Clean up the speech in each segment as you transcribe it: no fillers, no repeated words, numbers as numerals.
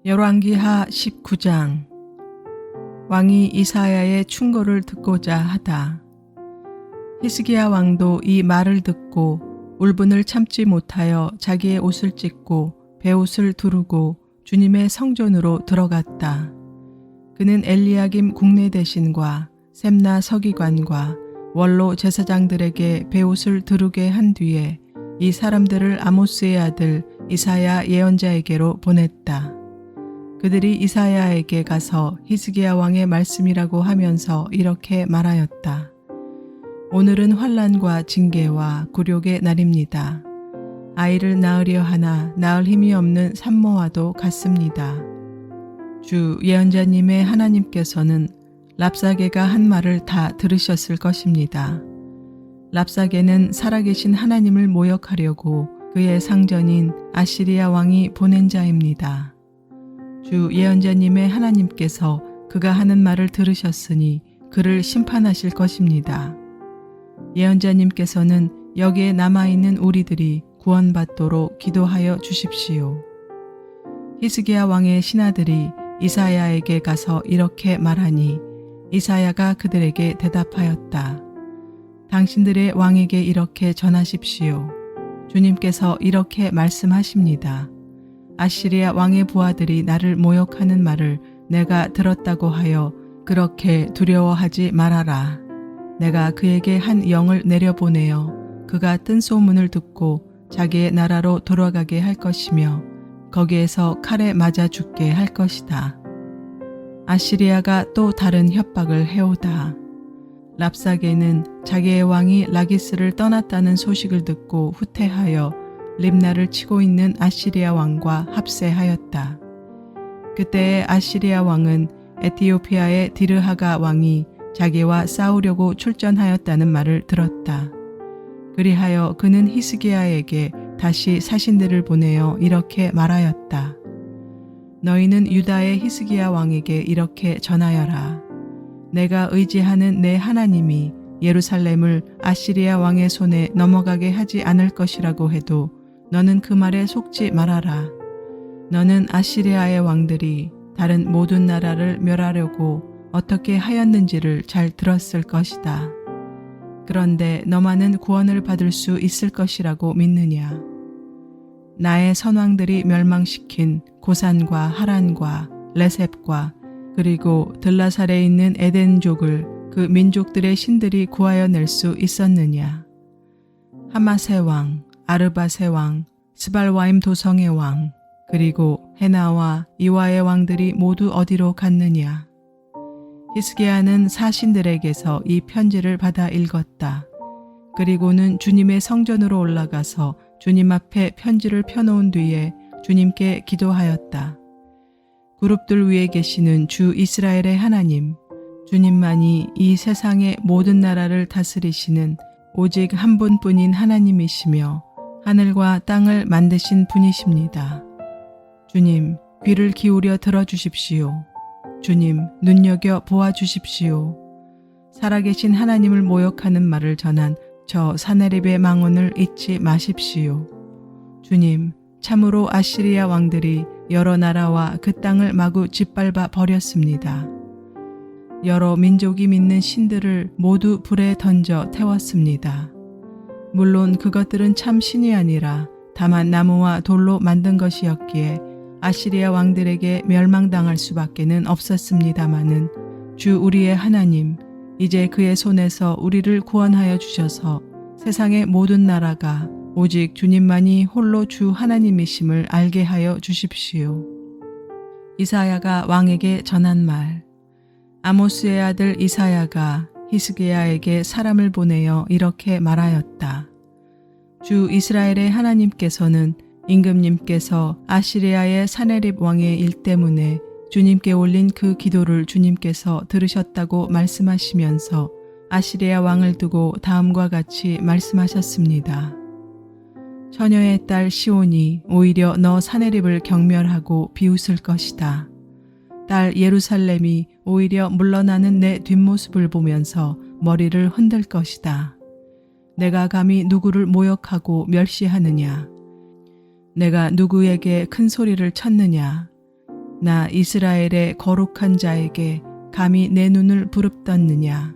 열왕기하 19장. 왕이 이사야의 충고를 듣고자 하다. 히스기야 왕도 이 말을 듣고 울분을 참지 못하여 자기의 옷을 찢고 베옷을 두르고 주님의 성전으로 들어갔다. 그는 엘리야김 국내대신과 셈나 서기관과 원로 제사장들에게 베옷을 두르게 한 뒤에 이 사람들을 아모스의 아들 이사야 예언자에게로 보냈다. 그들이 이사야에게 가서 히스기야 왕의 말씀이라고 하면서 이렇게 말하였다. 오늘은 환난과 징계와 굴욕의 날입니다. 아이를 낳으려 하나 낳을 힘이 없는 산모와도 같습니다. 주 예언자님의 하나님께서는 랍사게가 한 말을 다 들으셨을 것입니다. 랍사게는 살아계신 하나님을 모욕하려고 그의 상전인 아시리아 왕이 보낸 자입니다. 주 예언자님의 하나님께서 그가 하는 말을 들으셨으니 그를 심판하실 것입니다. 예언자님께서는 여기에 남아있는 우리들이 구원받도록 기도하여 주십시오. 히스기야 왕의 신하들이 이사야에게 가서 이렇게 말하니 이사야가 그들에게 대답하였다. 당신들의 왕에게 이렇게 전하십시오. 주님께서 이렇게 말씀하십니다. 아시리아 왕의 부하들이 나를 모욕하는 말을 내가 들었다고 하여 그렇게 두려워하지 말아라. 내가 그에게 한 영을 내려보내어 그가 뜬 소문을 듣고 자기의 나라로 돌아가게 할 것이며 거기에서 칼에 맞아 죽게 할 것이다. 아시리아가 또 다른 협박을 해오다. 랍사게는 자기의 왕이 라기스를 떠났다는 소식을 듣고 후퇴하여 림나를 치고 있는 아시리아 왕과 합세하였다. 그때의 아시리아 왕은 에티오피아의 디르하가 왕이 자기와 싸우려고 출전하였다는 말을 들었다. 그리하여 그는 히스기야에게 다시 사신들을 보내어 이렇게 말하였다. 너희는 유다의 히스기야 왕에게 이렇게 전하여라. 내가 의지하는 내 하나님이 예루살렘을 아시리아 왕의 손에 넘어가게 하지 않을 것이라고 해도 너는 그 말에 속지 말아라. 너는 아시리아의 왕들이 다른 모든 나라를 멸하려고 어떻게 하였는지를 잘 들었을 것이다. 그런데 너만은 구원을 받을 수 있을 것이라고 믿느냐? 나의 선왕들이 멸망시킨 고산과 하란과 레셉과 그리고 들라살에 있는 에덴족을 그 민족들의 신들이 구하여 낼 수 있었느냐? 하맛의 왕, 아르밧의 왕, 스발와임 도성의 왕, 그리고 헤나와 이와의 왕들이 모두 어디로 갔느냐? 히스기야는 사신들에게서 이 편지를 받아 읽었다. 그리고는 주님의 성전으로 올라가서 주님 앞에 편지를 펴놓은 뒤에 주님께 기도하였다. 그룹들 위에 계시는 주 이스라엘의 하나님, 주님만이 이 세상의 모든 나라를 다스리시는 오직 한 분뿐인 하나님이시며 하늘과 땅을 만드신 분이십니다. 주님, 귀를 기울여 들어주십시오. 주님, 눈여겨 보아주십시오. 살아계신 하나님을 모욕하는 말을 전한 저 사네립의 망언을 잊지 마십시오. 주님, 참으로 아시리아 왕들이 여러 나라와 그 땅을 마구 짓밟아 버렸습니다. 여러 민족이 믿는 신들을 모두 불에 던져 태웠습니다. 물론 그것들은 참 신이 아니라 다만 나무와 돌로 만든 것이었기에 아시리아 왕들에게 멸망당할 수밖에는 없었습니다마는 주 우리의 하나님, 이제 그의 손에서 우리를 구원하여 주셔서 세상의 모든 나라가 오직 주님만이 홀로 주 하나님이심을 알게 하여 주십시오. 이사야가 왕에게 전한 말. 아모스의 아들 이사야가 히스기야에게 사람을 보내어 이렇게 말하였다. 주 이스라엘의 하나님께서는 임금님께서 아시리아의 사네립 왕의 일 때문에 주님께 올린 그 기도를 주님께서 들으셨다고 말씀하시면서 아시리아 왕을 두고 다음과 같이 말씀하셨습니다. 처녀의 딸 시온이 오히려 너 사네립을 경멸하고 비웃을 것이다. 딸 예루살렘이 오히려 물러나는 내 뒷모습을 보면서 머리를 흔들 것이다. 내가 감히 누구를 모욕하고 멸시하느냐? 내가 누구에게 큰 소리를 쳤느냐? 나 이스라엘의 거룩한 자에게 감히 내 눈을 부릅떴느냐.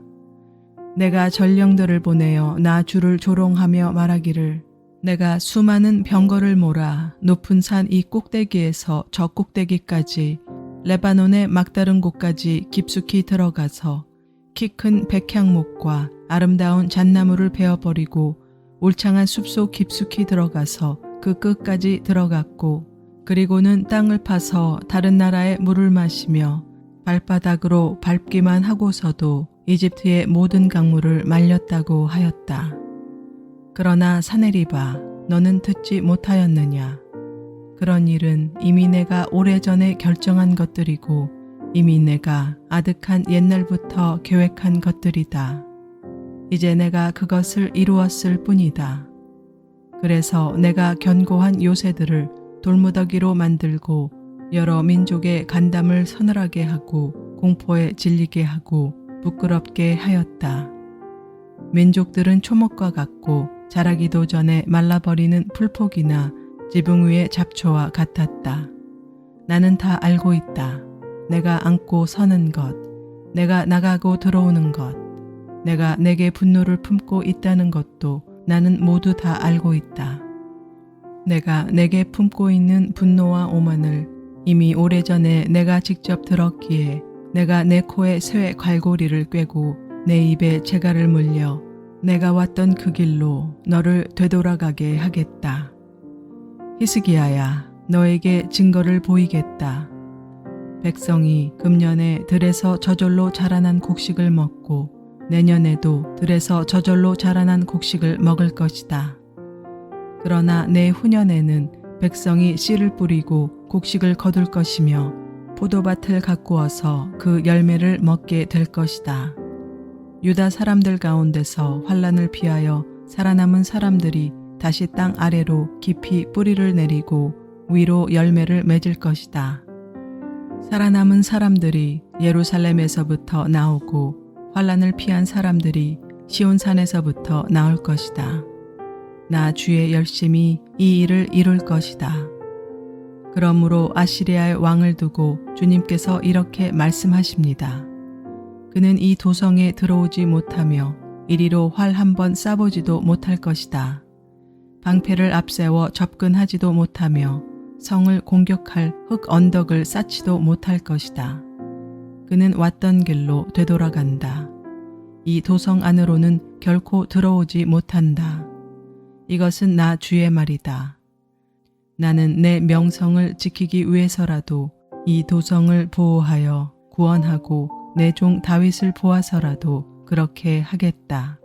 내가 전령들을 보내어 나 주를 조롱하며 말하기를 내가 수많은 병거를 몰아 높은 산 이 꼭대기에서 저 꼭대기까지 레바논의 막다른 곳까지 깊숙이 들어가서 키 큰 백향목과 아름다운 잣나무를 베어버리고 울창한 숲속 깊숙이 들어가서 그 끝까지 들어갔고 그리고는 땅을 파서 다른 나라의 물을 마시며 발바닥으로 밟기만 하고서도 이집트의 모든 강물을 말렸다고 하였다. 그러나 사네리바, 너는 듣지 못하였느냐? 그런 일은 이미 내가 오래전에 결정한 것들이고 이미 내가 아득한 옛날부터 계획한 것들이다. 이제 내가 그것을 이루었을 뿐이다. 그래서 내가 견고한 요새들을 돌무더기로 만들고 여러 민족의 간담을 서늘하게 하고 공포에 질리게 하고 부끄럽게 하였다. 민족들은 초목과 같고 자라기도 전에 말라버리는 풀포기나 지붕 위의 잡초와 같았다. 나는 다 알고 있다. 내가 앉고 서는 것, 내가 나가고 들어오는 것, 내가 내게 분노를 품고 있다는 것도 나는 모두 다 알고 있다. 내가 내게 품고 있는 분노와 오만을 이미 오래전에 내가 직접 들었기에 내가 내 코에 새 갈고리를 꿰고 내 입에 재갈을 물려 내가 왔던 그 길로 너를 되돌아가게 하겠다. 히스기야야, 너에게 증거를 보이겠다. 백성이 금년에 들에서 저절로 자라난 곡식을 먹고 내년에도 들에서 저절로 자라난 곡식을 먹을 것이다. 그러나 내후년에는 백성이 씨를 뿌리고 곡식을 거둘 것이며 포도밭을 가꾸어서 그 열매를 먹게 될 것이다. 유다 사람들 가운데서 환란을 피하여 살아남은 사람들이 다시 땅 아래로 깊이 뿌리를 내리고 위로 열매를 맺을 것이다. 살아남은 사람들이 예루살렘에서부터 나오고 환란을 피한 사람들이 시온산에서부터 나올 것이다. 나 주의 열심히 이 일을 이룰 것이다. 그러므로 아시리아의 왕을 두고 주님께서 이렇게 말씀하십니다. 그는 이 도성에 들어오지 못하며 이리로 활 한 번 쏴보지도 못할 것이다. 방패를 앞세워 접근하지도 못하며 성을 공격할 흙 언덕을 쌓지도 못할 것이다. 그는 왔던 길로 되돌아간다. 이 도성 안으로는 결코 들어오지 못한다. 이것은 나 주의 말이다. 나는 내 명성을 지키기 위해서라도 이 도성을 보호하여 구원하고 내 종 다윗을 보아서라도 그렇게 하겠다.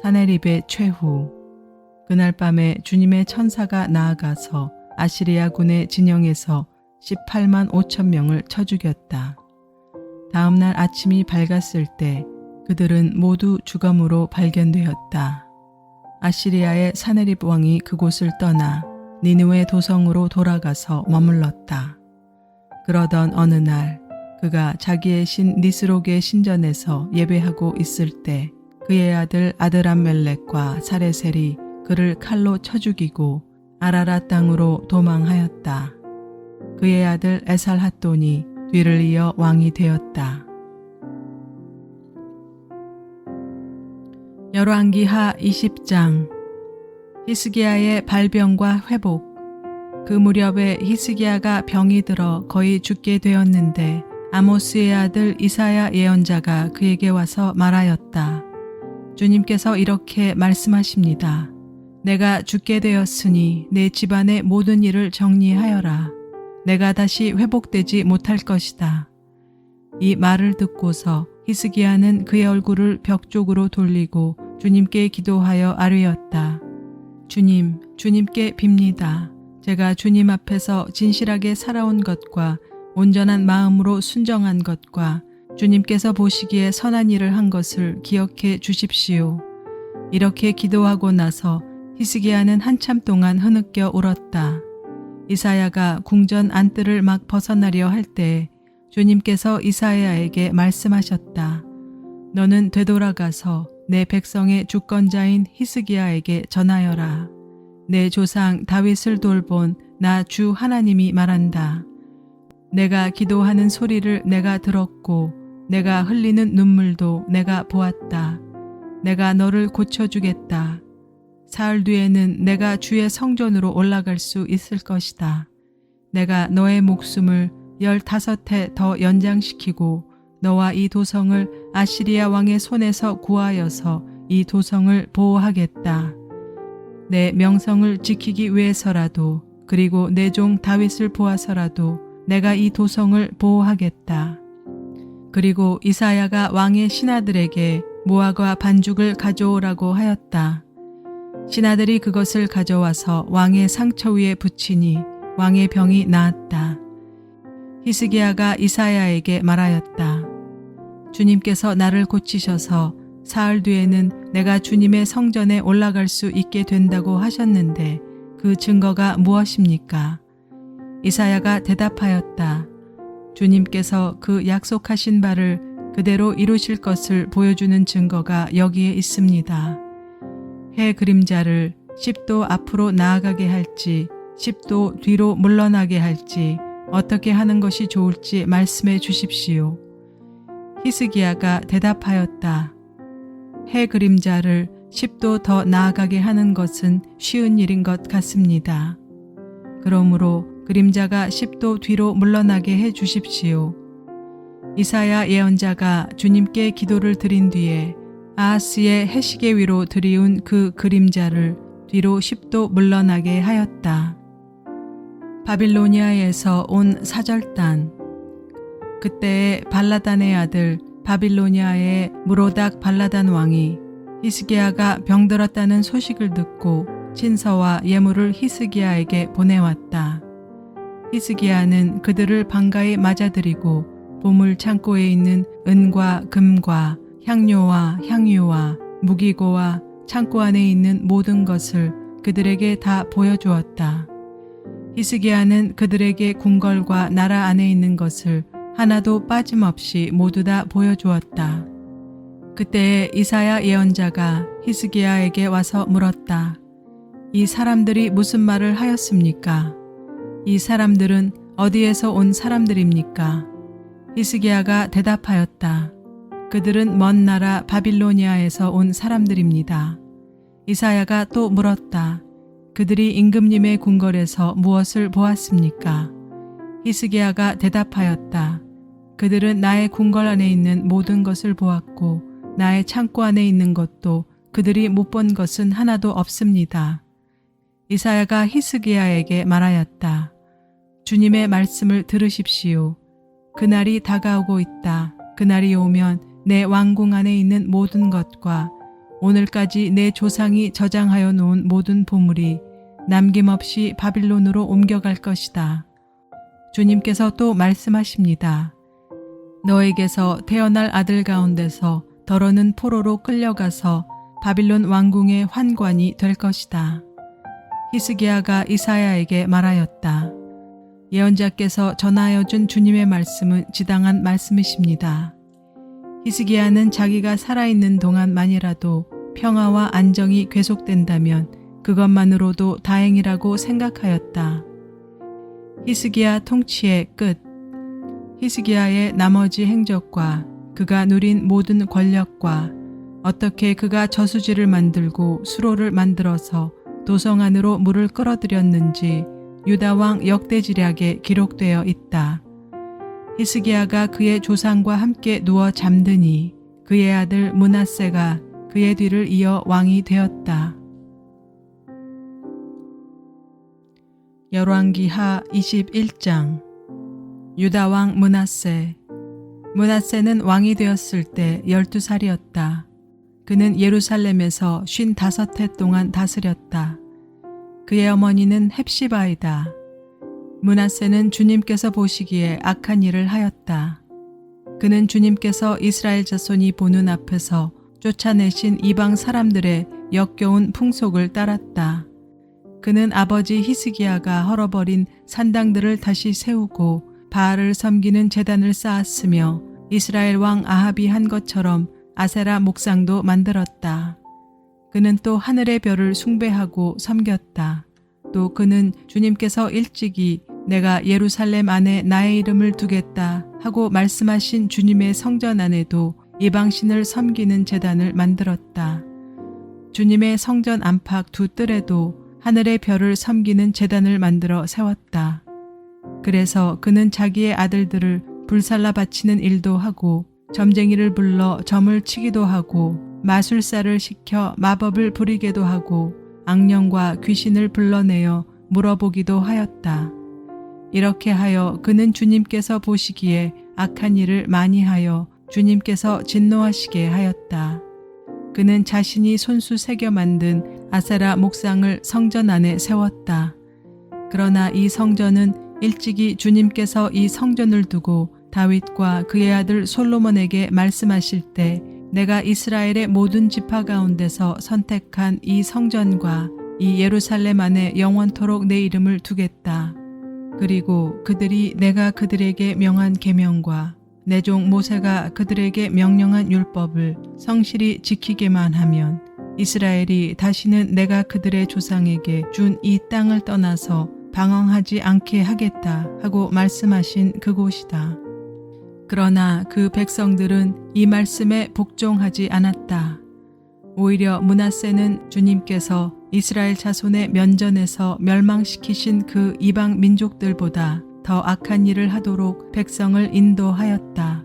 사네립의 최후. 그날 밤에 주님의 천사가 나아가서 아시리아 군의 진영에서 18만 5천 명을 쳐 죽였다. 다음 날 아침이 밝았을 때 그들은 모두 죽음으로 발견되었다. 아시리아의 사네립 왕이 그곳을 떠나 니느웨 도성으로 돌아가서 머물렀다. 그러던 어느 날 그가 자기의 신 니스록의 신전에서 예배하고 있을 때 그의 아들 아드람멜렉과 사레셀이 그를 칼로 쳐 죽이고 아라라 땅으로 도망하였다. 그의 아들 에살핫돈이 뒤를 이어 왕이 되었다. 열왕기하 20장. 히스기야의 발병과 회복. 그 무렵에 히스기야가 병이 들어 거의 죽게 되었는데 아모스의 아들 이사야 예언자가 그에게 와서 말하였다. 주님께서 이렇게 말씀하십니다. 내가 죽게 되었으니 내 집안의 모든 일을 정리하여라. 내가 다시 회복되지 못할 것이다. 이 말을 듣고서 히스기야는 그의 얼굴을 벽 쪽으로 돌리고 주님께 기도하여 아뢰었다. 주님, 주님께 빕니다. 제가 주님 앞에서 진실하게 살아온 것과 온전한 마음으로 순정한 것과 주님께서 보시기에 선한 일을 한 것을 기억해 주십시오. 이렇게 기도하고 나서 히스기야는 한참 동안 흐느껴 울었다. 이사야가 궁전 안뜰을 막 벗어나려 할 때 주님께서 이사야에게 말씀하셨다. 너는 되돌아가서 내 백성의 주권자인 히스기야에게 전하여라. 내 조상 다윗을 돌본 나 주 하나님이 말한다. 내가 기도하는 소리를 내가 들었고 내가 흘리는 눈물도 내가 보았다. 내가 너를 고쳐주겠다. 사흘 뒤에는 내가 주의 성전으로 올라갈 수 있을 것이다. 내가 너의 목숨을 15해 더 연장시키고 너와 이 도성을 아시리아 왕의 손에서 구하여서 이 도성을 보호하겠다. 내 명성을 지키기 위해서라도 그리고 내 종 다윗을 보아서라도 내가 이 도성을 보호하겠다. 그리고 이사야가 왕의 신하들에게 무화과 반죽을 가져오라고 하였다. 신하들이 그것을 가져와서 왕의 상처 위에 붙이니 왕의 병이 나았다. 히스기야가 이사야에게 말하였다. 주님께서 나를 고치셔서 사흘 뒤에는 내가 주님의 성전에 올라갈 수 있게 된다고 하셨는데 그 증거가 무엇입니까? 이사야가 대답하였다. 주님께서 그 약속하신 바를 그대로 이루실 것을 보여주는 증거가 여기에 있습니다. 해 그림자를 10도 앞으로 나아가게 할지 10도 뒤로 물러나게 할지 어떻게 하는 것이 좋을지 말씀해 주십시오. 히스기야가 대답하였다. 해 그림자를 10도 더 나아가게 하는 것은 쉬운 일인 것 같습니다. 그러므로 그림자가 10도 뒤로 물러나게 해 주십시오. 이사야 예언자가 주님께 기도를 드린 뒤에 아하스의 해시계 위로 들이운 그 그림자를 뒤로 10도 물러나게 하였다. 바빌로니아에서 온 사절단. 그때에 발라단의 아들 바빌로니아의 무로닥 발라단 왕이 히스기야가 병들었다는 소식을 듣고 친서와 예물을 히스기야에게 보내왔다. 히스기야는 그들을 반가이 맞아들이고 보물 창고에 있는 은과 금과 향료와 향유와 무기고와 창고 안에 있는 모든 것을 그들에게 다 보여주었다. 히스기야는 그들에게 궁궐과 나라 안에 있는 것을 하나도 빠짐없이 모두 다 보여주었다. 그때에 이사야 예언자가 히스기야에게 와서 물었다. 이 사람들이 무슨 말을 하였습니까? 이 사람들은 어디에서 온 사람들입니까? 히스기야가 대답하였다. 그들은 먼 나라 바빌로니아에서 온 사람들입니다. 이사야가 또 물었다. 그들이 임금님의 궁궐에서 무엇을 보았습니까? 히스기야가 대답하였다. 그들은 나의 궁궐 안에 있는 모든 것을 보았고 나의 창고 안에 있는 것도 그들이 못 본 것은 하나도 없습니다. 이사야가 히스기야에게 말하였다. 주님의 말씀을 들으십시오. 그날이 다가오고 있다. 그날이 오면 내 왕궁 안에 있는 모든 것과 오늘까지 내 조상이 저장하여 놓은 모든 보물이 남김없이 바빌론으로 옮겨갈 것이다. 주님께서 또 말씀하십니다. 너에게서 태어날 아들 가운데서 더러는 포로로 끌려가서 바빌론 왕궁의 환관이 될 것이다. 히스기야가 이사야에게 말하였다. 예언자께서 전하여 준 주님의 말씀은 지당한 말씀이십니다. 히스기야는 자기가 살아있는 동안만이라도 평화와 안정이 계속된다면 그것만으로도 다행이라고 생각하였다. 히스기야 통치의 끝. 히스기야의 나머지 행적과 그가 누린 모든 권력과 어떻게 그가 저수지를 만들고 수로를 만들어서 도성 안으로 물을 끌어들였는지 유다왕 역대지략에 기록되어 있다. 히스기야가 그의 조상과 함께 누워 잠드니 그의 아들 므낫세가 그의 뒤를 이어 왕이 되었다. 열왕기하 21장. 유다왕 므낫세. 므낫세는 왕이 되었을 때 12살이었다. 그는 예루살렘에서 55해 동안 다스렸다. 그의 어머니는 헵시바이다. 므낫세는 주님께서 보시기에 악한 일을 하였다. 그는 주님께서 이스라엘 자손이 보는 앞에서 쫓아내신 이방 사람들의 역겨운 풍속을 따랐다. 그는 아버지 히스기야가 헐어버린 산당들을 다시 세우고 바알을 섬기는 제단을 쌓았으며 이스라엘 왕 아합이 한 것처럼 아세라 목상도 만들었다. 그는 또 하늘의 별을 숭배하고 섬겼다. 또 그는 주님께서 일찍이 내가 예루살렘 안에 나의 이름을 두겠다 하고 말씀하신 주님의 성전 안에도 이방신을 섬기는 제단을 만들었다. 주님의 성전 안팎 두 뜰에도 하늘의 별을 섬기는 제단을 만들어 세웠다. 그래서 그는 자기의 아들들을 불살라 바치는 일도 하고 점쟁이를 불러 점을 치기도 하고 마술사를 시켜 마법을 부리게도 하고 악령과 귀신을 불러내어 물어보기도 하였다. 이렇게 하여 그는 주님께서 보시기에 악한 일을 많이 하여 주님께서 진노하시게 하였다. 그는 자신이 손수 새겨 만든 아세라 목상을 성전 안에 세웠다. 그러나 이 성전은 일찍이 주님께서 이 성전을 두고 다윗과 그의 아들 솔로몬에게 말씀하실 때 내가 이스라엘의 모든 지파 가운데서 선택한 이 성전과 이 예루살렘 안에 영원토록 내 이름을 두겠다. 그리고 그들이 내가 그들에게 명한 계명과 내 종 모세가 그들에게 명령한 율법을 성실히 지키게만 하면 이스라엘이 다시는 내가 그들의 조상에게 준 이 땅을 떠나서 방황하지 않게 하겠다 하고 말씀하신 그곳이다. 그러나 그 백성들은 이 말씀에 복종하지 않았다. 오히려 므낫세는 주님께서 이스라엘 자손의 면전에서 멸망시키신 그 이방 민족들보다 더 악한 일을 하도록 백성을 인도하였다.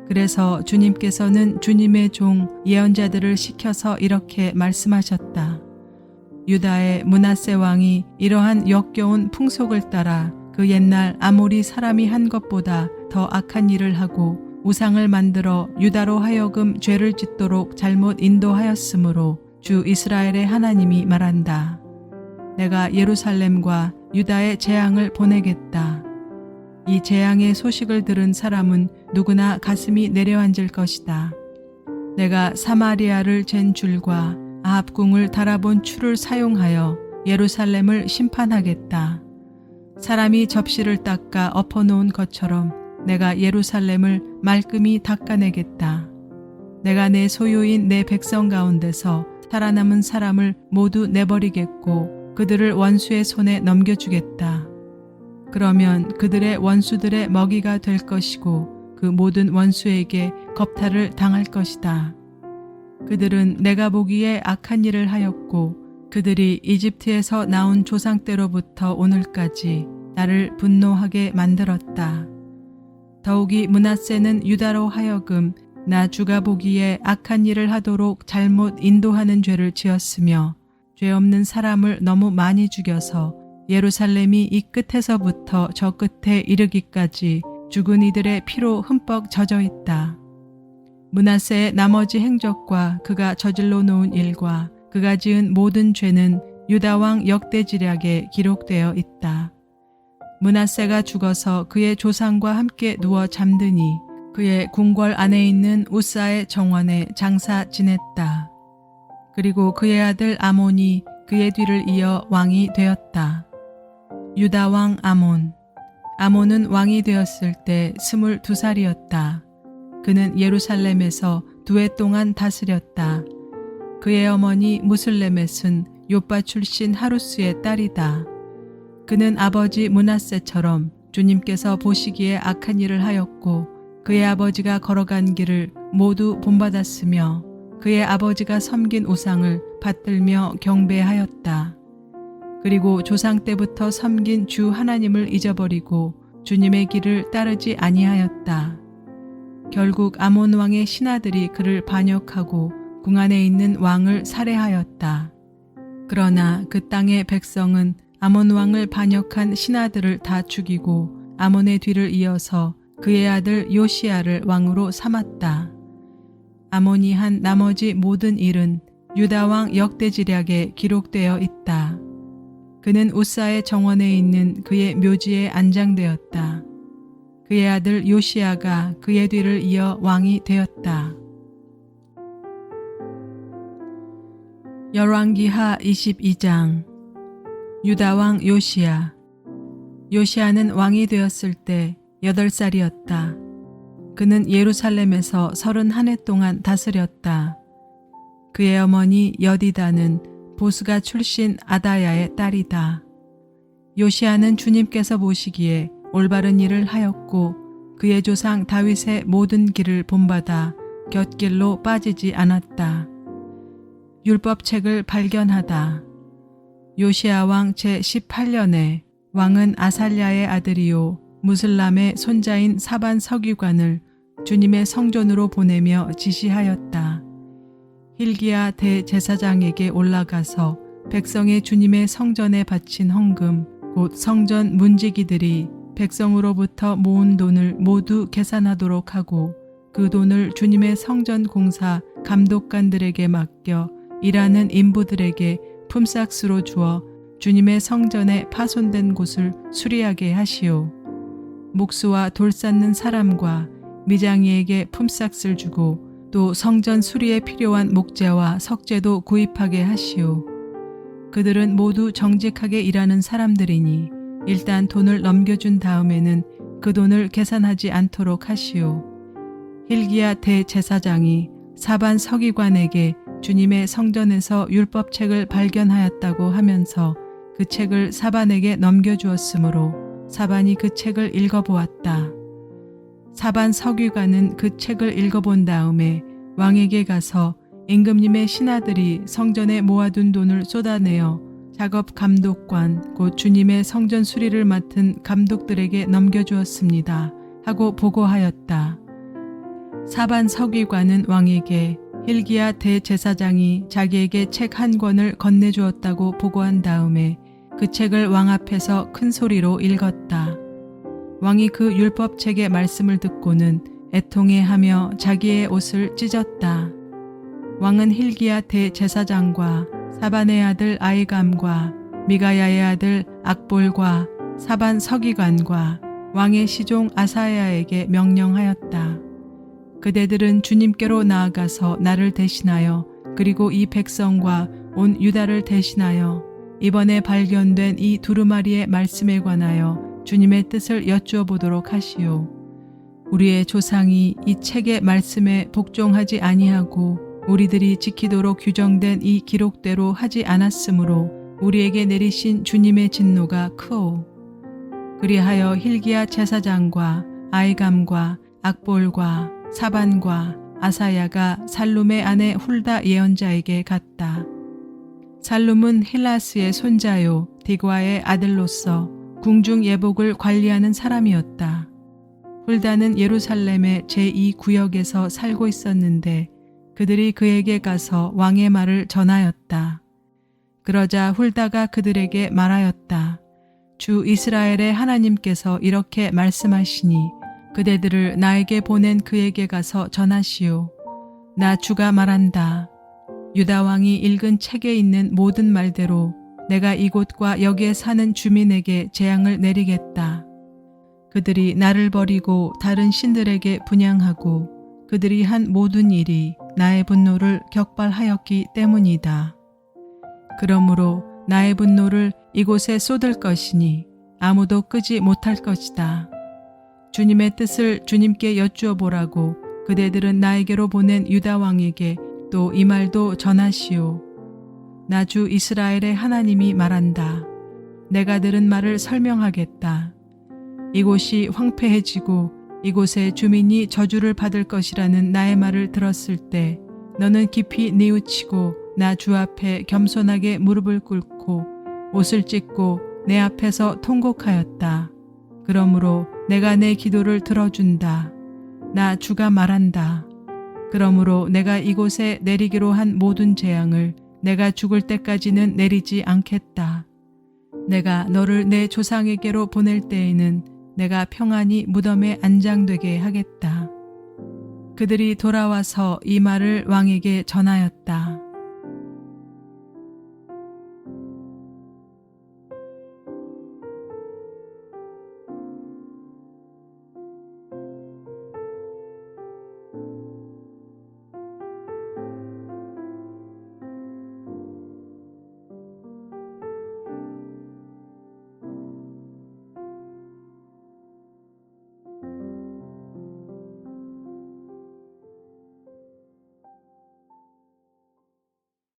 그래서 주님께서는 주님의 종 예언자들을 시켜서 이렇게 말씀하셨다. 유다의 므낫세 왕이 이러한 역겨운 풍속을 따라 그 옛날 아모리 사람이 한 것보다 더 악한 일을 하고 우상을 만들어 유다로 하여금 죄를 짓도록 잘못 인도하였으므로 주 이스라엘의 하나님이 말한다. 내가 예루살렘과 유다의 재앙을 보내겠다. 이 재앙의 소식을 들은 사람은 누구나 가슴이 내려앉을 것이다. 내가 사마리아를 잰 줄과 아합궁을 달아본 추를 사용하여 예루살렘을 심판하겠다. 사람이 접시를 닦아 엎어놓은 것처럼 내가 예루살렘을 말끔히 닦아내겠다. 내가 내 소유인 내 백성 가운데서 살아남은 사람을 모두 내버리겠고 그들을 원수의 손에 넘겨주겠다. 그러면 그들의 원수들의 먹이가 될 것이고 그 모든 원수에게 겁탈을 당할 것이다. 그들은 내가 보기에 악한 일을 하였고 그들이 이집트에서 나온 조상 때로부터 오늘까지 나를 분노하게 만들었다. 더욱이 므낫세는 유다로 하여금 나 주가 보기에 악한 일을 하도록 잘못 인도하는 죄를 지었으며 죄 없는 사람을 너무 많이 죽여서 예루살렘이 이 끝에서부터 저 끝에 이르기까지 죽은 이들의 피로 흠뻑 젖어 있다. 므낫세의 나머지 행적과 그가 저질러 놓은 일과 그가 지은 모든 죄는 유다 왕 역대지략에 기록되어 있다. 므낫세가 죽어서 그의 조상과 함께 누워 잠드니 그의 궁궐 안에 있는 우사의 정원에 장사 지냈다. 그리고 그의 아들 아몬이 그의 뒤를 이어 왕이 되었다. 유다 왕 아몬. 아몬은 왕이 되었을 때 22살이었다. 그는 예루살렘에서 2해 동안 다스렸다. 그의 어머니 무슬레멧은 요빠 출신 하루스의 딸이다. 그는 아버지 므낫세처럼 주님께서 보시기에 악한 일을 하였고 그의 아버지가 걸어간 길을 모두 본받았으며 그의 아버지가 섬긴 우상을 받들며 경배하였다. 그리고 조상 때부터 섬긴 주 하나님을 잊어버리고 주님의 길을 따르지 아니하였다. 결국 아몬 왕의 신하들이 그를 반역하고 궁 안에 있는 왕을 살해하였다. 그러나 그 땅의 백성은 아몬 왕을 반역한 신하들을 다 죽이고 아몬의 뒤를 이어서 그의 아들 요시야를 왕으로 삼았다. 아몬이 한 나머지 모든 일은 유다 왕 역대지략에 기록되어 있다. 그는 우사의 정원에 있는 그의 묘지에 안장되었다. 그의 아들 요시야가 그의 뒤를 이어 왕이 되었다. 열왕기하 22장. 유다 왕 요시야. 요시야는 왕이 되었을 때 8살이었다. 그는 예루살렘에서 31해 동안 다스렸다. 그의 어머니 여디다는 보스가 출신 아다야의 딸이다. 요시야는 주님께서 보시기에 올바른 일을 하였고 그의 조상 다윗의 모든 길을 본받아 곁길로 빠지지 않았다. 율법책을 발견하다. 요시야 왕 제18년에 왕은 아살랴의 아들이요 무슬람의 손자인 사반 서기관을 주님의 성전으로 보내며 지시하였다. hil기야 대제사장에게 올라가서 백성의 주님의 성전에 바친 헌금 곧 성전 문지기들이 백성으로부터 모은 돈을 모두 계산하도록 하고 그 돈을 주님의 성전 공사 감독관들에게 맡겨 일하는 인부들에게 품삯으로 주어 주님의 성전에 파손된 곳을 수리하게 하시오. 목수와 돌 쌓는 사람과 미장이에게 품삯을 주고 또 성전 수리에 필요한 목재와 석재도 구입하게 하시오. 그들은 모두 정직하게 일하는 사람들이니 일단 돈을 넘겨준 다음에는 그 돈을 계산하지 않도록 하시오. hil기야 대제사장이 사반 서기관에게 주님의 성전에서 율법책을 발견하였다고 하면서 그 책을 사반에게 넘겨주었으므로 사반이 그 책을 읽어보았다. 사반 서기관은 그 책을 읽어본 다음에 왕에게 가서 임금님의 신하들이 성전에 모아둔 돈을 쏟아내어 작업 감독관 곧 주님의 성전 수리를 맡은 감독들에게 넘겨주었습니다 하고 보고하였다. 사반 서기관은 왕에게 hil기야 대제사장이 자기에게 책 한 권을 건네주었다고 보고한 다음에 그 책을 왕 앞에서 큰 소리로 읽었다. 왕이 그 율법책의 말씀을 듣고는 애통해하며 자기의 옷을 찢었다. 왕은 hil기야 대제사장과 사반의 아들 아이감과 미가야의 아들 악볼과 사반 서기관과 왕의 시종 아사야에게 명령하였다. 그대들은 주님께로 나아가서 나를 대신하여 그리고 이 백성과 온 유다를 대신하여 이번에 발견된 이 두루마리의 말씀에 관하여 주님의 뜻을 여쭈어 보도록 하시오. 우리의 조상이 이 책의 말씀에 복종하지 아니하고 우리들이 지키도록 규정된 이 기록대로 하지 않았으므로 우리에게 내리신 주님의 진노가 크오. 그리하여 hil기야 제사장과 아이감과 악볼과 사반과 아사야가 살룸의 아내 훌다 예언자에게 갔다. 살룸은 힐라스의 손자요 디과의 아들로서 궁중 예복을 관리하는 사람이었다. 훌다는 예루살렘의 제2구역에서 살고 있었는데 그들이 그에게 가서 왕의 말을 전하였다. 그러자 훌다가 그들에게 말하였다. 주 이스라엘의 하나님께서 이렇게 말씀하시니 그대들을 나에게 보낸 그에게 가서 전하시오. 나 주가 말한다. 유다 왕이 읽은 책에 있는 모든 말대로 내가 이곳과 여기에 사는 주민에게 재앙을 내리겠다. 그들이 나를 버리고 다른 신들에게 분향하고 그들이 한 모든 일이 나의 분노를 격발하였기 때문이다. 그러므로 나의 분노를 이곳에 쏟을 것이니 아무도 끄지 못할 것이다. 주님의 뜻을 주님께 여쭈어 보라고 그대들은 나에게로 보낸 유다 왕에게 또 이 말도 전하시오. 나 주 이스라엘의 하나님이 말한다. 내가 들은 말을 설명하겠다. 이곳이 황폐해지고 이곳의 주민이 저주를 받을 것이라는 나의 말을 들었을 때 너는 깊이 뉘우치고 나 주 앞에 겸손하게 무릎을 꿇고 옷을 찢고 내 앞에서 통곡하였다. 그러므로 내가 내 기도를 들어준다. 나 주가 말한다. 그러므로 내가 이곳에 내리기로 한 모든 재앙을 내가 죽을 때까지는 내리지 않겠다. 내가 너를 내 조상에게로 보낼 때에는 내가 평안히 무덤에 안장되게 하겠다. 그들이 돌아와서 이 말을 왕에게 전하였다.